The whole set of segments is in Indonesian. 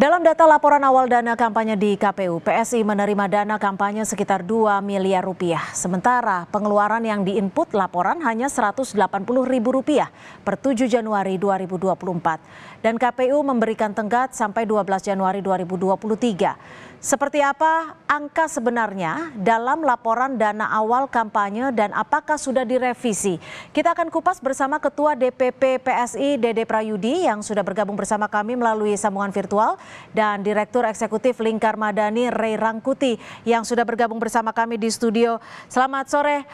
Dalam data laporan awal dana kampanye di KPU, PSI menerima dana kampanye sekitar 2 miliar rupiah. Sementara pengeluaran yang diinput laporan hanya Rp180.000 per 7 Januari 2024. Dan KPU memberikan tenggat sampai 12 Januari 2023. Seperti apa angka sebenarnya dalam laporan dana awal kampanye dan apakah sudah direvisi? Kita akan kupas bersama Ketua DPP PSI Dede Prayudi yang sudah bergabung bersama kami melalui sambungan virtual dan Direktur Eksekutif Lingkar Madani Ray Rangkuti yang sudah bergabung bersama kami di studio. Selamat sore.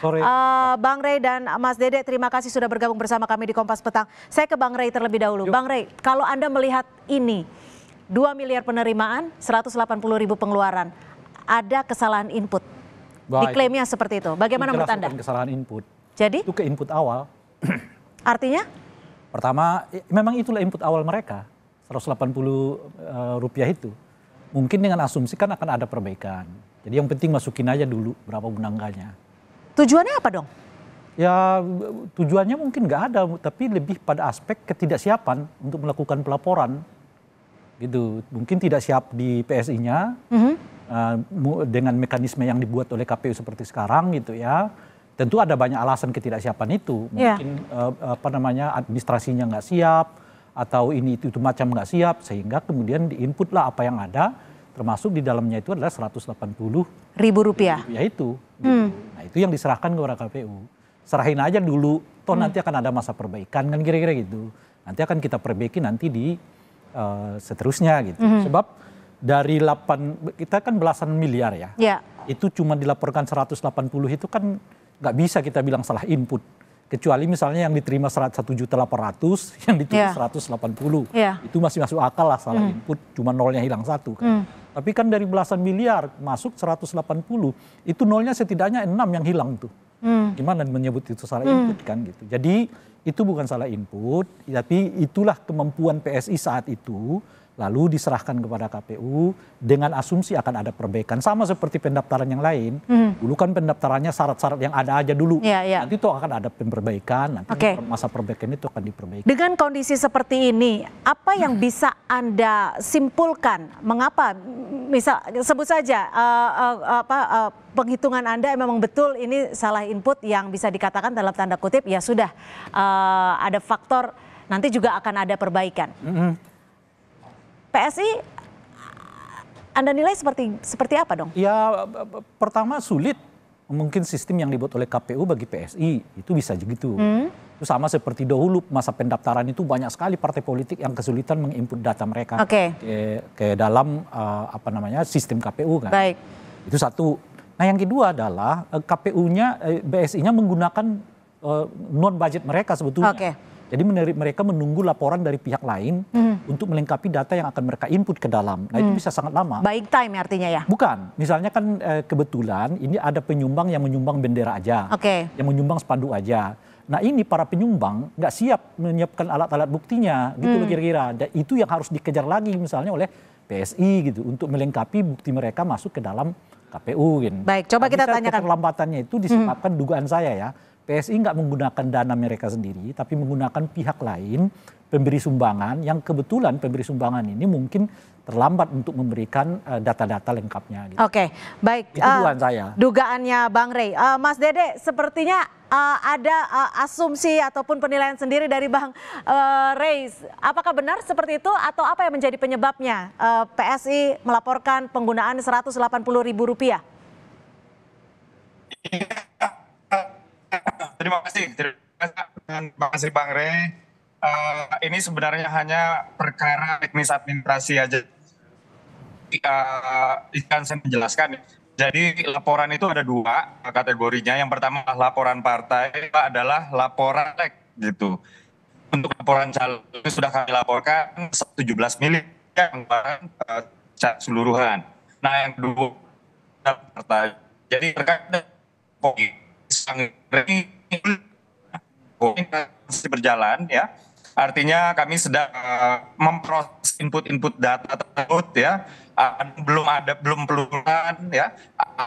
Bang Ray dan Mas Dede, terima kasih sudah bergabung bersama kami di Kompas Petang. Saya ke Bang Ray terlebih dahulu. Bang Ray, kalau Anda melihat ini 2 miliar penerimaan, 180.000 pengeluaran. Ada kesalahan input. Diklaimnya seperti itu. Bagaimana menurut Anda? Kesalahan input. Jadi? Itu ke input awal. Artinya? Pertama, memang itulah input awal mereka. Rp180 itu. Mungkin dengan asumsi kan akan ada perbaikan. Jadi yang penting masukin aja dulu berapa bunanganya. Tujuannya apa dong? Ya tujuannya mungkin nggak ada, tapi lebih pada aspek ketidaksiapan untuk melakukan pelaporan. Gitu, mungkin tidak siap di PSI-nya dengan mekanisme yang dibuat oleh KPU seperti sekarang gitu ya. Tentu ada banyak alasan ketidaksiapan itu. Mungkin administrasinya nggak siap atau ini itu macam nggak siap sehingga kemudian diinputlah apa yang ada, termasuk di dalamnya itu adalah Rp180.000 itu. Gitu. Nah itu yang diserahkan kepada KPU. Serahin aja dulu, toh nanti akan ada masa perbaikan kan kira-kira gitu. Nanti akan kita perbaiki nanti di seterusnya gitu. Sebab dari kita kan belasan miliar ya. Itu cuma dilaporkan 180 itu kan nggak bisa kita bilang salah input. Kecuali misalnya yang diterima 1.800.000 yang ditulis 180. Itu masih masuk akal lah salah input, cuma nolnya hilang 1 kan. Tapi kan dari belasan miliar masuk 180, itu nolnya setidaknya 6 yang hilang tuh. Gimana menyebut itu salah input kan gitu. Jadi itu bukan salah input, tapi itulah kemampuan PSI saat itu, lalu diserahkan kepada KPU dengan asumsi akan ada perbaikan. Sama seperti pendaftaran yang lain, dulu kan pendaftarannya syarat-syarat yang ada aja dulu, nanti itu akan ada perbaikan, nanti masa perbaikan itu akan diperbaiki. Dengan kondisi seperti ini, apa yang bisa Anda simpulkan? Mengapa? Misal sebut saja penghitungan Anda memang betul ini salah input yang bisa dikatakan dalam tanda kutip ya sudah ada faktor nanti juga akan ada perbaikan. PSI Anda nilai seperti apa dong? Ya pertama sulit mungkin sistem yang dibuat oleh KPU bagi PSI itu bisa begitu. Itu sama seperti dahulu masa pendaftaran itu banyak sekali partai politik yang kesulitan menginput data mereka ke dalam sistem KPU kan. Baik. Itu satu. Nah yang kedua adalah KPU-nya, PSI-nya menggunakan non budget mereka sebetulnya. Jadi mereka menunggu laporan dari pihak lain untuk melengkapi data yang akan mereka input ke dalam. Nah itu bisa sangat lama. Baik time artinya ya? Bukan. Misalnya kan kebetulan ini ada penyumbang yang menyumbang bendera aja. Yang menyumbang spanduk aja. Nah ini para penyumbang nggak siap menyiapkan alat-alat buktinya gitu loh kira-kira. Dan itu yang harus dikejar lagi misalnya oleh PSI gitu. Untuk melengkapi bukti mereka masuk ke dalam KPU gitu. Baik, coba kita tanyakan. Keterlambatannya itu disebabkan dugaan saya ya. PSI nggak menggunakan dana mereka sendiri, tapi menggunakan pihak lain, pemberi sumbangan, yang kebetulan pemberi sumbangan ini mungkin terlambat untuk memberikan data-data lengkapnya. Gitu. Baik. Itu dugaan saya. Dugaannya Bang Ray. Mas Dede, sepertinya ada asumsi ataupun penilaian sendiri dari Bang Ray. Apakah benar seperti itu atau apa yang menjadi penyebabnya PSI melaporkan penggunaan Rp180.000? Terima kasih Bang Ray. Ini sebenarnya hanya perkara teknis administrasi aja. Ikan saya menjelaskan. Jadi laporan itu ada 2 kategorinya. Yang pertama laporan partai adalah laporan gitu. Untuk laporan calon sudah kami laporkan 17 miliar anggaran keseluruhan. Nah yang kedua partai. Jadi terkait masih berjalan ya, artinya kami sedang memproses input data tersebut ya, belum pelunasan ya,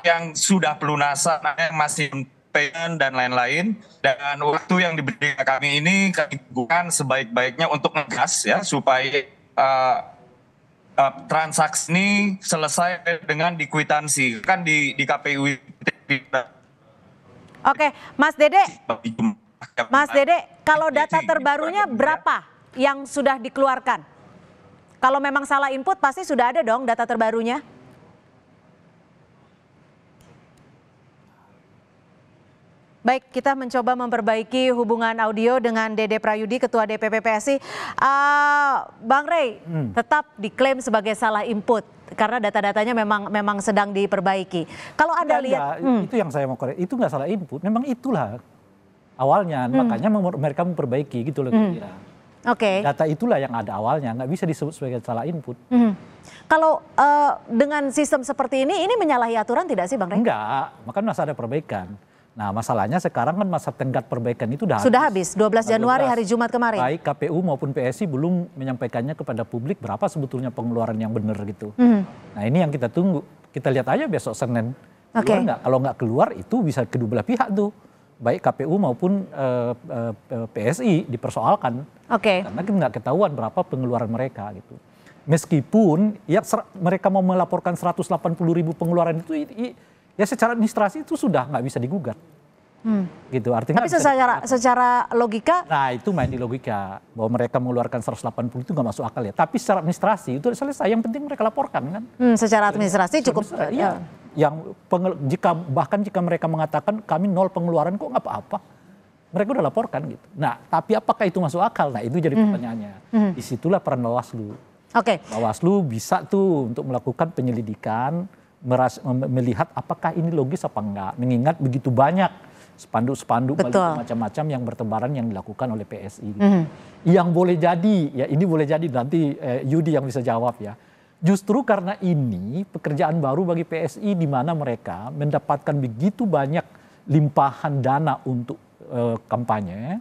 yang sudah pelunasan, yang masih payment dan lain-lain, dan waktu yang diberi kami ini kami gunakan sebaik-baiknya untuk ngegas ya supaya transaksi ini selesai dengan dikwitansi. Kan di KPU Oke, Mas Dede, kalau data terbarunya berapa yang sudah dikeluarkan? Kalau memang salah input pasti sudah ada dong data terbarunya. Baik, kita mencoba memperbaiki hubungan audio dengan Dede Prayudi, Ketua DPP PSI. Bang Rey, tetap diklaim sebagai salah input karena data-datanya memang sedang diperbaiki. Kalau Anda lihat, itu yang saya mau koreksi, itu nggak salah input, memang itulah awalnya, makanya mereka memperbaiki gitu loh kira-kira. Oke. Data itulah yang ada awalnya, nggak bisa disebut sebagai salah input. Kalau dengan sistem seperti ini menyalahi aturan tidak sih Bang Rey? Enggak, makanya masih ada perbaikan. Nah masalahnya sekarang kan masa tenggat perbaikan itu sudah habis 12 Januari hari Jumat kemarin. Baik KPU maupun PSI belum menyampaikannya kepada publik berapa sebetulnya pengeluaran yang benar gitu. Nah ini yang kita tunggu. Kita lihat aja besok Senin. Keluar nggak? Kalau nggak keluar itu bisa kedua belah pihak tuh. Baik KPU maupun PSI dipersoalkan. Karena kan nggak ketahuan berapa pengeluaran mereka gitu. Meskipun ya mereka mau melaporkan 180.000 pengeluaran itu ya secara administrasi itu sudah nggak bisa digugat. Gitu artinya. Tapi secara logika. Nah itu main di logika bahwa mereka mengeluarkan 180 itu nggak masuk akal ya. Tapi secara administrasi itu selesai. Yang penting mereka laporkan kan. Secara administrasi cukup. Iya. Yang jika mereka mengatakan kami nol pengeluaran kok nggak apa-apa. Mereka udah laporkan gitu. Nah tapi apakah itu masuk akal? Nah itu jadi pertanyaannya. Disitulah peran Bawaslu. Bawaslu bisa tuh untuk melakukan penyelidikan. Melihat apakah ini logis apa enggak, mengingat begitu banyak spanduk-spanduk macam-macam yang bertebaran yang dilakukan oleh PSI. Yang boleh jadi, ya ini boleh jadi nanti Yudi yang bisa jawab ya. Justru karena ini pekerjaan baru bagi PSI di mana mereka mendapatkan begitu banyak limpahan dana untuk kampanye,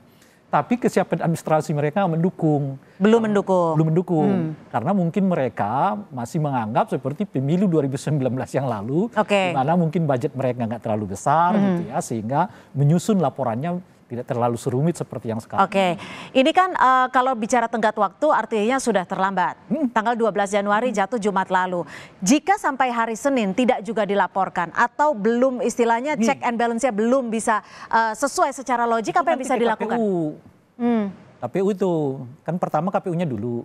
tapi kesiapan administrasi mereka belum mendukung. Karena mungkin mereka masih menganggap seperti pemilu 2019 yang lalu, di mana mungkin budget mereka nggak terlalu besar, gitu ya, sehingga menyusun laporannya tidak terlalu serumit seperti yang sekarang. Ini kan kalau bicara tenggat waktu artinya sudah terlambat. Tanggal 12 Januari jatuh Jumat lalu. Jika sampai hari Senin tidak juga dilaporkan atau belum istilahnya check and balance-nya belum bisa sesuai secara logik, apa yang bisa dilakukan? KPU itu kan pertama KPU-nya dulu.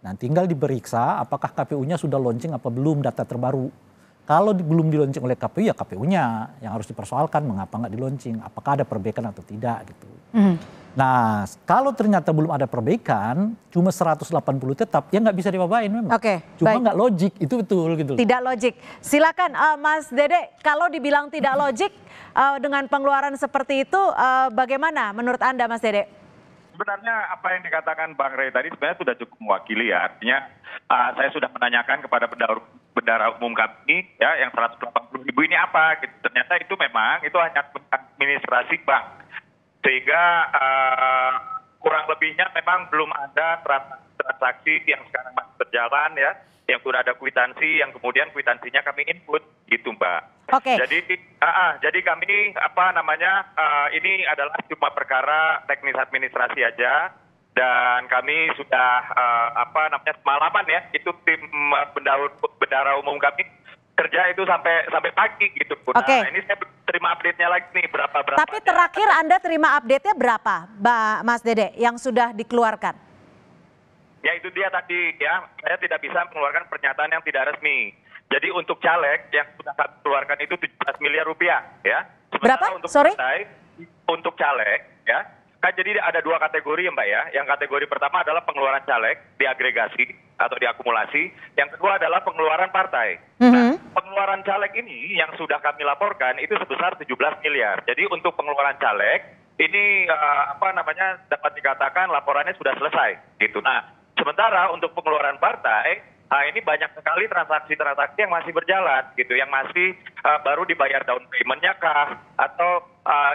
Nah tinggal diperiksa apakah KPU-nya sudah launching apa belum data terbaru. Kalau belum di-launching oleh KPU ya KPU-nya yang harus dipersoalkan mengapa nggak di-launching, apakah ada perbaikan atau tidak gitu. Nah kalau ternyata belum ada perbaikan, cuma 180 tetap, ya nggak bisa dipapain memang. Cuma nggak logik, itu betul gitu. Tidak logik. Silakan Mas Dede, kalau dibilang tidak logik dengan pengeluaran seperti itu, bagaimana menurut Anda Mas Dede? Sebenarnya apa yang dikatakan Bang Rey tadi sebenarnya sudah cukup mewakili ya. Artinya saya sudah menanyakan kepada bendara umum kami ya yang 180.000 ini apa gitu. Ternyata itu memang itu hanya administrasi bank. Sehingga kurang lebihnya memang belum ada transaksi yang sekarang masih berjalan ya. Yang sudah ada kwitansi yang kemudian kwitansinya kami input gitu Mbak. Jadi kami ini adalah cuma perkara teknis administrasi aja dan kami sudah semalaman ya itu tim bendara umum kami kerja itu sampai pagi gitu. Nah ini saya terima update-nya lagi nih berapa. Tapi terakhir Anda terima update-nya berapa Mas Dede yang sudah dikeluarkan? Ya itu dia tadi ya, saya tidak bisa mengeluarkan pernyataan yang tidak resmi. Jadi untuk caleg yang sudah kami keluarkan itu 17 miliar rupiah ya. Berapa? Untuk Sorry? partai, untuk caleg ya. Kan jadi ada dua kategori ya Mbak ya. Yang kategori pertama adalah pengeluaran caleg diagregasi atau diakumulasi. Yang kedua adalah pengeluaran partai. Nah, pengeluaran caleg ini yang sudah kami laporkan itu sebesar 17 miliar. Jadi untuk pengeluaran caleg ini dapat dikatakan laporannya sudah selesai gitu. Nah, sementara untuk pengeluaran partai, ini banyak sekali transaksi-transaksi yang masih berjalan gitu, yang masih baru dibayar down payment-nya kah, atau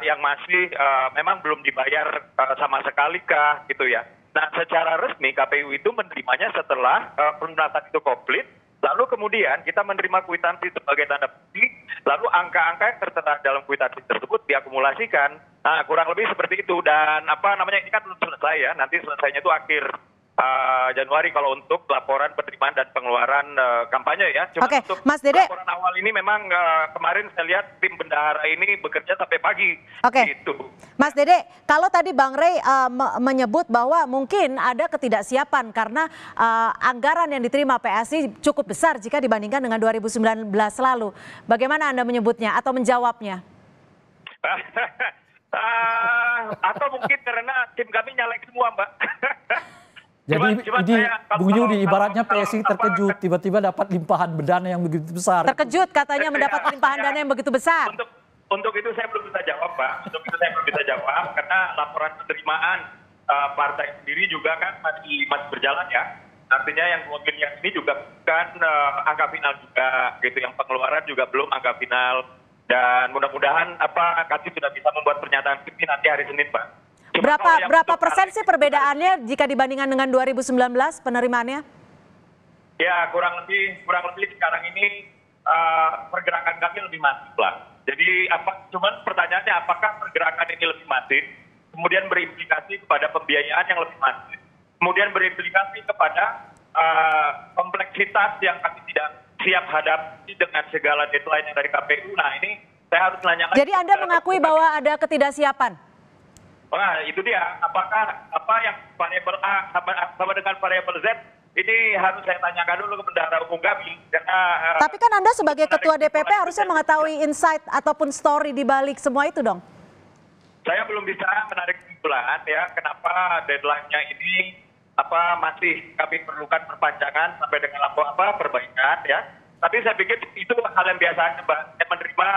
yang masih memang belum dibayar sama sekali kah gitu ya. Nah secara resmi KPU itu menerimanya setelah pelunasan itu komplit, lalu kemudian kita menerima kwitansi sebagai tanda bukti, lalu angka-angka yang tertera dalam kwitansi tersebut diakumulasikan. Nah kurang lebih seperti itu dan ini kan belum selesai ya, nanti selesainya itu akhir Januari kalau untuk laporan penerimaan dan pengeluaran kampanye ya. Cuma Oke, untuk Mas Dede. laporan awal ini memang kemarin saya lihat tim bendahara ini bekerja sampai pagi. Oke. Gitu. Mas Dede, kalau tadi Bang Rey menyebut bahwa mungkin ada ketidaksiapan karena anggaran yang diterima PSI cukup besar jika dibandingkan dengan 2019 lalu. Bagaimana Anda menyebutnya atau menjawabnya? Atau mungkin karena tim kami nyalek semua, Mbak. Jadi ini Bung Yudi ibaratnya kalau PSI terkejut tiba-tiba dapat limpahan dana yang begitu besar. Terkejut katanya mendapat limpahan dana yang begitu besar. Untuk itu saya belum bisa jawab, Pak. Untuk itu saya belum bisa jawab karena laporan penerimaan partai sendiri juga kan masih berjalan ya. Artinya yang mungkin yang ini juga bukan angka final juga gitu. Yang pengeluaran juga belum angka final. Dan mudah-mudahan kami sudah bisa membuat pernyataan ini nanti hari Senin, Pak. Berapa persen sih perbedaannya jika dibandingkan dengan 2019 penerimaannya? Ya kurang lebih sekarang ini pergerakan kami lebih masif lah. Jadi cuman pertanyaannya apakah pergerakan ini lebih masif, kemudian berimplikasi kepada pembiayaan yang lebih masif, kemudian berimplikasi kepada kompleksitas yang kami tidak siap hadapi dengan segala deadline yang dari KPU. Nah ini saya harus menanyakan. Jadi Anda mengakui bahwa ada ketidaksiapan? Wah, itu dia. Apakah yang variabel A sama dengan variabel Z ini harus saya tanyakan dulu ke bendahara umum kami. Karena, tapi kan Anda sebagai ketua DPP harusnya mengetahui insight ataupun story di balik semua itu dong. Saya belum bisa menarik kesimpulan ya kenapa deadline-nya ini masih kami perlukan perpanjangan sampai dengan perbaikan ya. Tapi saya pikir itu hal yang biasa aja, Mbak. Saya menerima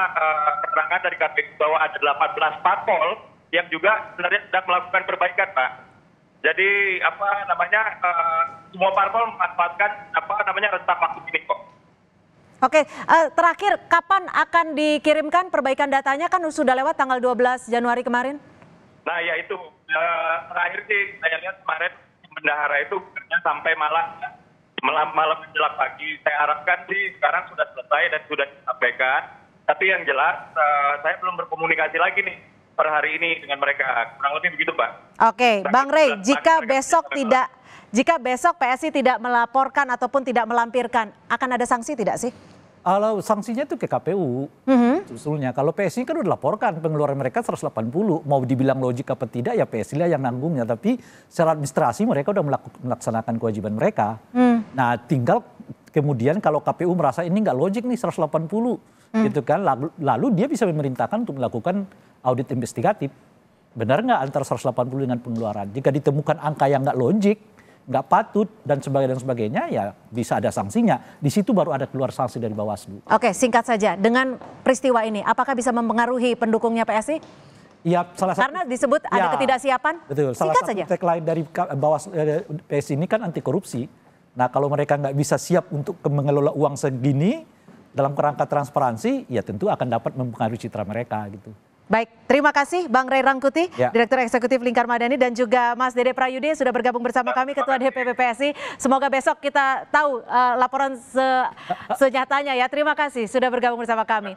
keterangan dari KPU bahwa ada 18 parpol yang juga sebenarnya sedang melakukan perbaikan, Pak. Jadi semua parpol memanfaatkan rentang waktu ini kok. Oke, terakhir kapan akan dikirimkan perbaikan datanya, kan sudah lewat tanggal 12 Januari kemarin? Nah ya itu terakhir sih saya lihat kemarin bendahara itu bekerja sampai malam menjelang pagi. Saya harapkan sih sekarang sudah selesai dan sudah disampaikan. Tapi yang jelas saya belum berkomunikasi lagi nih per hari ini dengan mereka, kurang lebih begitu, Pak. Oke, Bang Rey, jika besok PSI tidak melaporkan ataupun tidak melampirkan, akan ada sanksi tidak sih? Kalau sanksinya itu ke KPU, usulnya. Kalau PSI kan udah laporkan pengeluaran mereka 180, mau dibilang logik apa tidak ya PSI lah yang nanggungnya. Tapi secara administrasi mereka udah melaksanakan kewajiban mereka. Nah tinggal kemudian kalau KPU merasa ini nggak logik nih 180, gitu kan, lalu dia bisa memerintahkan untuk melakukan audit investigatif. Benar nggak antara 180 dengan pengeluaran? Jika ditemukan angka yang nggak logik, nggak patut dan sebagainya, ya bisa ada sanksinya. Di situ baru ada keluar sanksi dari Bawaslu. Oke, singkat saja, dengan peristiwa ini, apakah bisa mempengaruhi pendukungnya PSI? Iya, salah satu. Karena disebut ada ketidaksiapan. Betul. Salah satu tagline dari Bawaslu PSI ini kan anti korupsi. Nah, kalau mereka nggak bisa siap untuk mengelola uang segini dalam kerangka transparansi, ya tentu akan dapat mempengaruhi citra mereka gitu. Baik, terima kasih Bang Rey Rangkuti, Direktur Eksekutif Lingkar Madani, dan juga Mas Dede Prayudi sudah bergabung bersama kami, Ketua DPP PSI. Semoga besok kita tahu laporan senyatanya ya. Terima kasih sudah bergabung bersama kami.